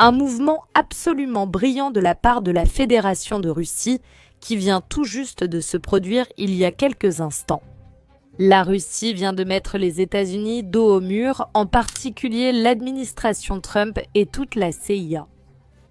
Un mouvement absolument brillant de la part de la Fédération de Russie qui vient tout juste de se produire il y a quelques instants. La Russie vient de mettre les États-Unis dos au mur, en particulier l'administration Trump et toute la CIA.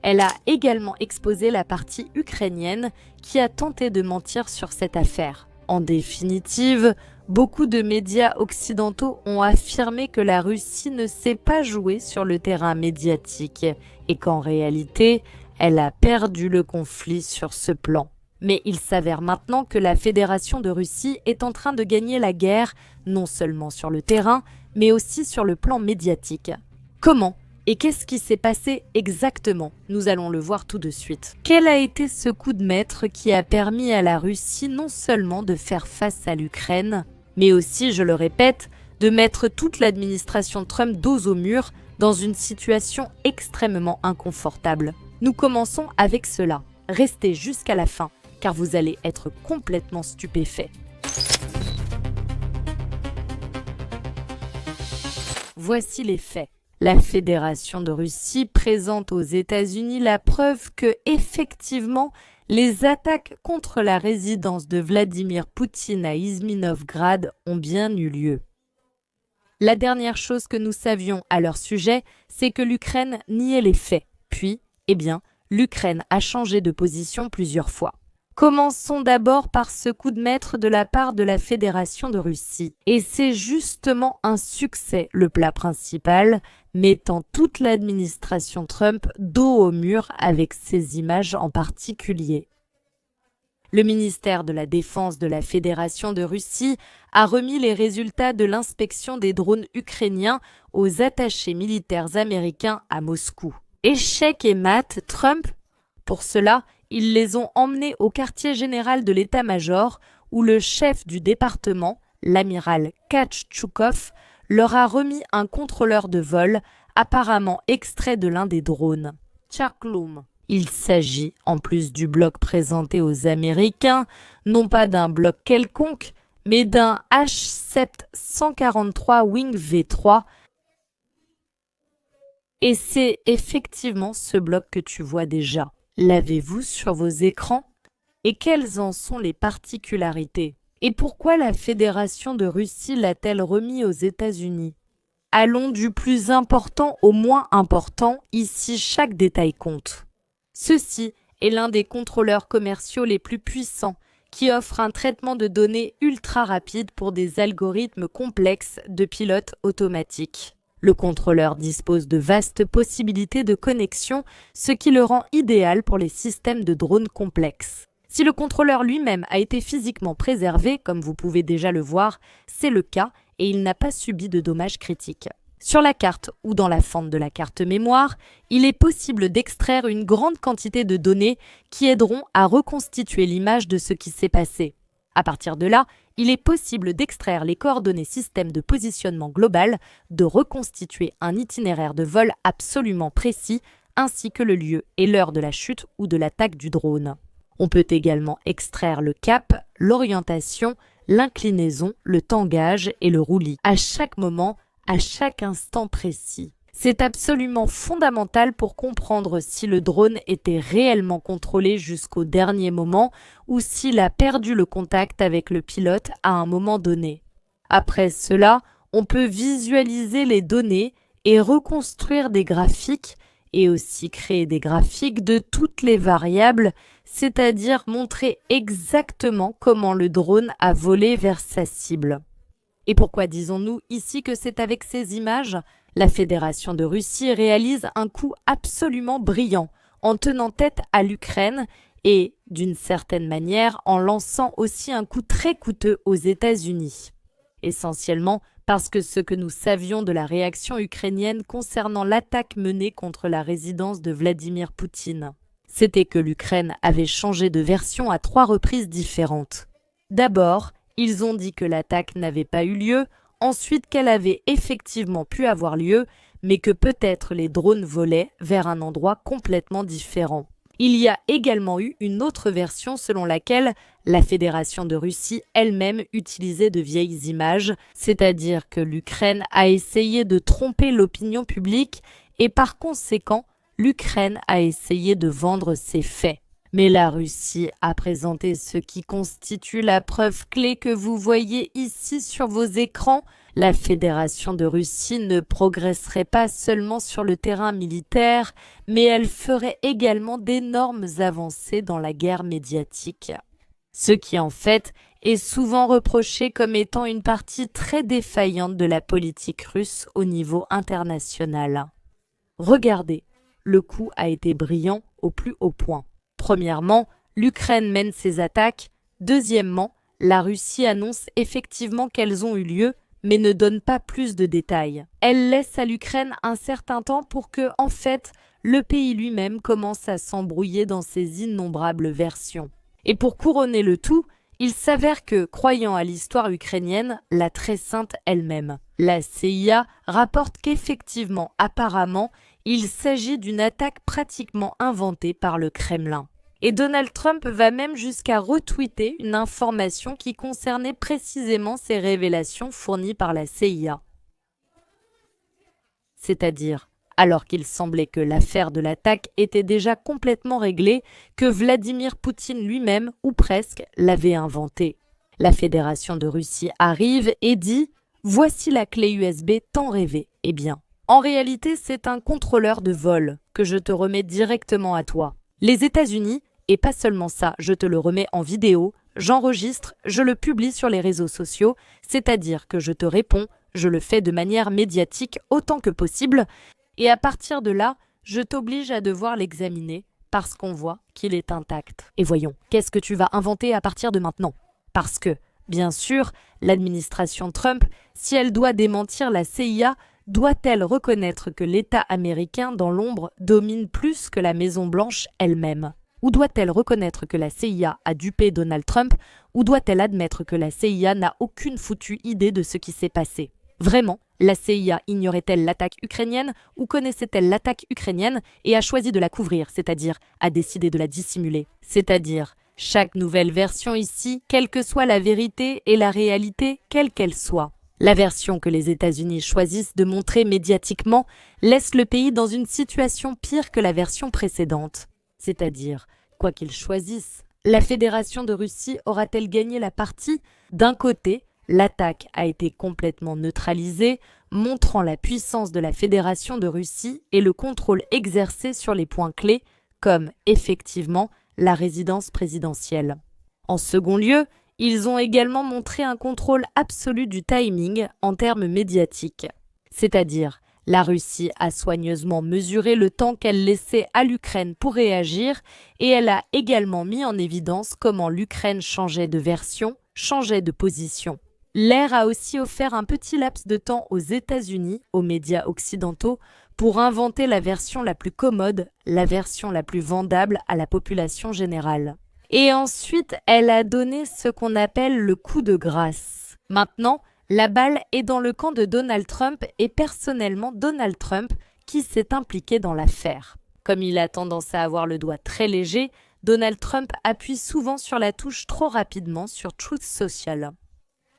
Elle a également exposé la partie ukrainienne qui a tenté de mentir sur cette affaire. En définitive, beaucoup de médias occidentaux ont affirmé que la Russie ne sait pas jouer sur le terrain médiatique et qu'en réalité, elle a perdu le conflit sur ce plan. Mais il s'avère maintenant que la Fédération de Russie est en train de gagner la guerre, non seulement sur le terrain, mais aussi sur le plan médiatique. Comment ? Et qu'est-ce qui s'est passé exactement? Nous allons le voir tout de suite. Quel a été ce coup de maître qui a permis à la Russie non seulement de faire face à l'Ukraine, mais aussi, je le répète, de mettre toute l'administration Trump dos au mur dans une situation extrêmement inconfortable? Nous commençons avec cela. Restez jusqu'à la fin, car vous allez être complètement stupéfaits. Voici les faits. La Fédération de Russie présente aux États-Unis la preuve que, effectivement, les attaques contre la résidence de Vladimir Poutine à Izminovgrad ont bien eu lieu. La dernière chose que nous savions à leur sujet, c'est que l'Ukraine niait les faits. Puis, l'Ukraine a changé de position plusieurs fois. Commençons d'abord par ce coup de maître de la part de la Fédération de Russie. Et c'est justement un succès, le plat principal, mettant toute l'administration Trump dos au mur avec ces images en particulier. Le ministère de la Défense de la Fédération de Russie a remis les résultats de l'inspection des drones ukrainiens aux attachés militaires américains à Moscou. Échec et mat, Trump, pour cela, ils les ont emmenés au quartier général de l'état-major où le chef du département, l'amiral Katchukov, leur a remis un contrôleur de vol apparemment extrait de l'un des drones. Tcharkloum. Il s'agit, en plus du bloc présenté aux Américains, non pas d'un bloc quelconque, mais d'un H-7-143 Wing V3. Et c'est effectivement ce bloc que tu vois déjà. L'avez-vous sur vos écrans? Et quelles en sont les particularités? Et pourquoi la Fédération de Russie l'a-t-elle remis aux États-Unis? Allons du plus important au moins important, ici chaque détail compte. Ceci est l'un des contrôleurs commerciaux les plus puissants qui offre un traitement de données ultra rapide pour des algorithmes complexes de pilote automatique. Le contrôleur dispose de vastes possibilités de connexion, ce qui le rend idéal pour les systèmes de drones complexes. Si le contrôleur lui-même a été physiquement préservé, comme vous pouvez déjà le voir, c'est le cas et il n'a pas subi de dommages critiques. Sur la carte ou dans la fente de la carte mémoire, il est possible d'extraire une grande quantité de données qui aideront à reconstituer l'image de ce qui s'est passé. À partir de là, il est possible d'extraire les coordonnées système de positionnement global, de reconstituer un itinéraire de vol absolument précis, ainsi que le lieu et l'heure de la chute ou de l'attaque du drone. On peut également extraire le cap, l'orientation, l'inclinaison, le tangage et le roulis, à chaque moment, à chaque instant précis. C'est absolument fondamental pour comprendre si le drone était réellement contrôlé jusqu'au dernier moment ou s'il a perdu le contact avec le pilote à un moment donné. Après cela, on peut visualiser les données et reconstruire des graphiques et aussi créer des graphiques de toutes les variables, c'est-à-dire montrer exactement comment le drone a volé vers sa cible. Et pourquoi disons-nous ici que c'est avec ces images? La Fédération de Russie réalise un coup absolument brillant en tenant tête à l'Ukraine et, d'une certaine manière, en lançant aussi un coup très coûteux aux États-Unis. Essentiellement parce que ce que nous savions de la réaction ukrainienne concernant l'attaque menée contre la résidence de Vladimir Poutine, c'était que l'Ukraine avait changé de version à 3 reprises différentes. D'abord, ils ont dit que l'attaque n'avait pas eu lieu, ensuite qu'elle avait effectivement pu avoir lieu, mais que peut-être les drones volaient vers un endroit complètement différent. Il y a également eu une autre version selon laquelle la Fédération de Russie elle-même utilisait de vieilles images, c'est-à-dire que l'Ukraine a essayé de tromper l'opinion publique et par conséquent, l'Ukraine a essayé de vendre ses faits. Mais la Russie a présenté ce qui constitue la preuve clé que vous voyez ici sur vos écrans. La Fédération de Russie ne progresserait pas seulement sur le terrain militaire, mais elle ferait également d'énormes avancées dans la guerre médiatique. Ce qui en fait est souvent reproché comme étant une partie très défaillante de la politique russe au niveau international. Regardez, le coup a été brillant au plus haut point. Premièrement, l'Ukraine mène ses attaques. Deuxièmement, la Russie annonce effectivement qu'elles ont eu lieu, mais ne donne pas plus de détails. Elle laisse à l'Ukraine un certain temps pour que, en fait, le pays lui-même commence à s'embrouiller dans ses innombrables versions. Et pour couronner le tout, il s'avère que, croyant à l'histoire ukrainienne, la très sainte elle-même, la CIA rapporte qu'effectivement, apparemment, il s'agit d'une attaque pratiquement inventée par le Kremlin. Et Donald Trump va même jusqu'à retweeter une information qui concernait précisément ces révélations fournies par la CIA. C'est-à-dire, alors qu'il semblait que l'affaire de l'attaque était déjà complètement réglée, que Vladimir Poutine lui-même, ou presque, l'avait inventée. La Fédération de Russie arrive et dit « Voici la clé USB tant rêvée ». Eh bien, en réalité, c'est un contrôleur de vol que je te remets directement à toi. Les États-Unis, et pas seulement ça, je te le remets en vidéo, j'enregistre, je le publie sur les réseaux sociaux, c'est-à-dire que je te réponds, je le fais de manière médiatique autant que possible, et à partir de là, je t'oblige à devoir l'examiner parce qu'on voit qu'il est intact. Et voyons, qu'est-ce que tu vas inventer à partir de maintenant? Parce que, bien sûr, l'administration Trump, si elle doit démentir la CIA, doit-elle reconnaître que l'État américain dans l'ombre domine plus que la Maison-Blanche elle-même? Ou doit-elle reconnaître que la CIA a dupé Donald Trump? Ou doit-elle admettre que la CIA n'a aucune foutue idée de ce qui s'est passé? Vraiment, la CIA ignorait-elle l'attaque ukrainienne ou connaissait-elle l'attaque ukrainienne et a choisi de la couvrir, c'est-à-dire a décidé de la dissimuler? C'est-à-dire, chaque nouvelle version ici, quelle que soit la vérité et la réalité, quelle qu'elle soit. La version que les États-Unis choisissent de montrer médiatiquement laisse le pays dans une situation pire que la version précédente. C'est-à-dire, quoi qu'ils choisissent, la Fédération de Russie aura-t-elle gagné la partie? D'un côté, l'attaque a été complètement neutralisée, montrant la puissance de la Fédération de Russie et le contrôle exercé sur les points clés, comme, effectivement, la résidence présidentielle. En second lieu, ils ont également montré un contrôle absolu du timing en termes médiatiques. C'est-à-dire, la Russie a soigneusement mesuré le temps qu'elle laissait à l'Ukraine pour réagir et elle a également mis en évidence comment l'Ukraine changeait de version, changeait de position. L'ère a aussi offert un petit laps de temps aux États-Unis, aux médias occidentaux, pour inventer la version la plus commode, la version la plus vendable à la population générale. Et ensuite, elle a donné ce qu'on appelle le coup de grâce. Maintenant, la balle est dans le camp de Donald Trump et personnellement Donald Trump qui s'est impliqué dans l'affaire. Comme il a tendance à avoir le doigt très léger, Donald Trump appuie souvent sur la touche trop rapidement sur Truth Social.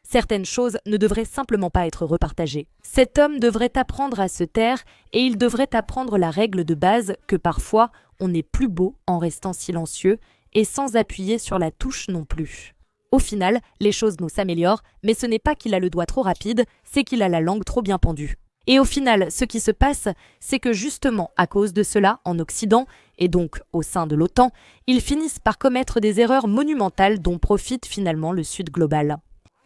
Certaines choses ne devraient simplement pas être repartagées. Cet homme devrait apprendre à se taire et il devrait apprendre la règle de base que parfois on est plus beau en restant silencieux et sans appuyer sur la touche non plus. Au final, les choses nous s'améliorent, mais ce n'est pas qu'il a le doigt trop rapide, c'est qu'il a la langue trop bien pendue. Et au final, ce qui se passe, c'est que justement à cause de cela, en Occident, et donc au sein de l'OTAN, ils finissent par commettre des erreurs monumentales dont profite finalement le Sud global.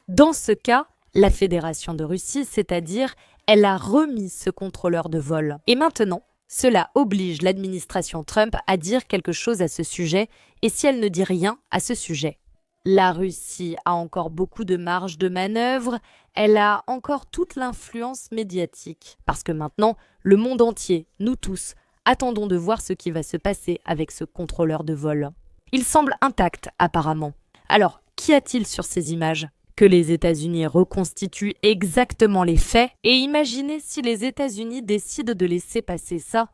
Dans ce cas, la Fédération de Russie, c'est-à-dire, elle a remis ce contrôleur de vol. Et maintenant, cela oblige l'administration Trump à dire quelque chose à ce sujet, et si elle ne dit rien à ce sujet. La Russie a encore beaucoup de marge de manœuvre, elle a encore toute l'influence médiatique. Parce que maintenant, le monde entier, nous tous, attendons de voir ce qui va se passer avec ce contrôleur de vol. Il semble intact, apparemment. Alors, qu'y a-t-il sur ces images ? Que les États-Unis reconstituent exactement les faits, et imaginez si les États-Unis décident de laisser passer ça.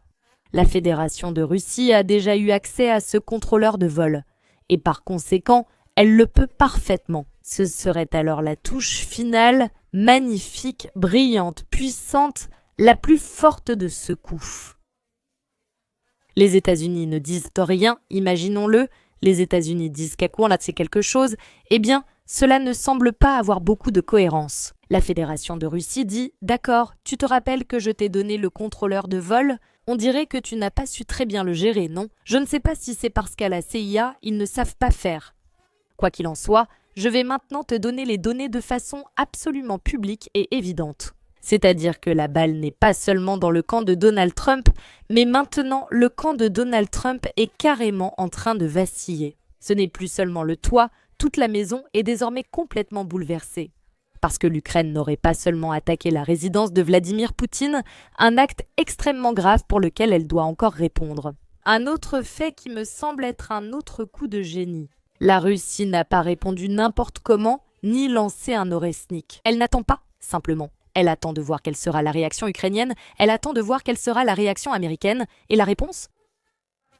La Fédération de Russie a déjà eu accès à ce contrôleur de vol, et par conséquent, elle le peut parfaitement. Ce serait alors la touche finale, magnifique, brillante, puissante, la plus forte de ce coup. Les États-Unis ne disent rien, imaginons-le, les États-Unis disent qu'Aquan c'est quelque chose, eh bien, cela ne semble pas avoir beaucoup de cohérence. La Fédération de Russie dit « D'accord, tu te rappelles que je t'ai donné le contrôleur de vol ? On dirait que tu n'as pas su très bien le gérer, non ? Je ne sais pas si c'est parce qu'à la CIA, ils ne savent pas faire. Quoi qu'il en soit, je vais maintenant te donner les données de façon absolument publique et évidente. » C'est-à-dire que la balle n'est pas seulement dans le camp de Donald Trump, mais maintenant le camp de Donald Trump est carrément en train de vaciller. Ce n'est plus seulement le toit, toute la maison est désormais complètement bouleversée. Parce que l'Ukraine n'aurait pas seulement attaqué la résidence de Vladimir Poutine, un acte extrêmement grave pour lequel elle doit encore répondre. Un autre fait qui me semble être un autre coup de génie. La Russie n'a pas répondu n'importe comment, ni lancé un Oresnik. Elle n'attend pas, simplement. Elle attend de voir quelle sera la réaction ukrainienne, elle attend de voir quelle sera la réaction américaine, et la réponse ?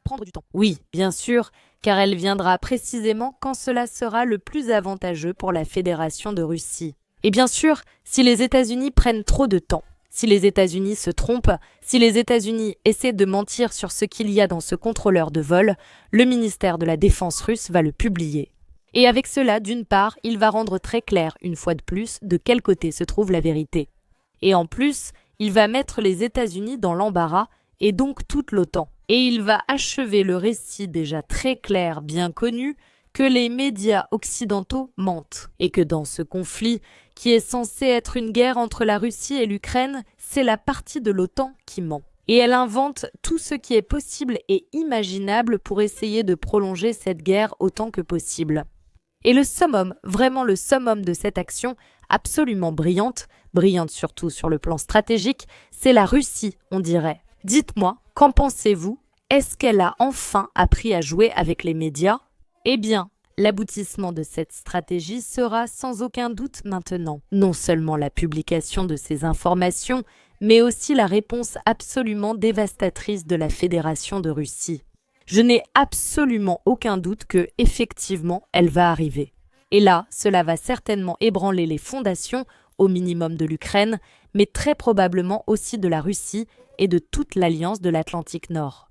Prendre du temps. Oui, bien sûr, car elle viendra précisément quand cela sera le plus avantageux pour la Fédération de Russie. Et bien sûr, si les États-Unis prennent trop de temps, si les États-Unis se trompent, si les États-Unis essaient de mentir sur ce qu'il y a dans ce contrôleur de vol, le ministère de la Défense russe va le publier. Et avec cela, d'une part, il va rendre très clair, une fois de plus, de quel côté se trouve la vérité. Et en plus, il va mettre les États-Unis dans l'embarras, et donc toute l'OTAN. Et il va achever le récit déjà très clair, bien connu, que les médias occidentaux mentent. Et que dans ce conflit, qui est censé être une guerre entre la Russie et l'Ukraine, c'est la partie de l'OTAN qui ment. Et elle invente tout ce qui est possible et imaginable pour essayer de prolonger cette guerre autant que possible. Et le summum, vraiment le summum de cette action, absolument brillante surtout sur le plan stratégique, c'est la Russie, on dirait. Dites-moi, qu'en pensez-vous ? Est-ce qu'elle a enfin appris à jouer avec les médias ? Eh bien, l'aboutissement de cette stratégie sera sans aucun doute maintenant. Non seulement la publication de ces informations, mais aussi la réponse absolument dévastatrice de la Fédération de Russie. Je n'ai absolument aucun doute que, effectivement, elle va arriver. Et là, cela va certainement ébranler les fondations, au minimum de l'Ukraine, mais très probablement aussi de la Russie et de toute l'alliance de l'Atlantique Nord.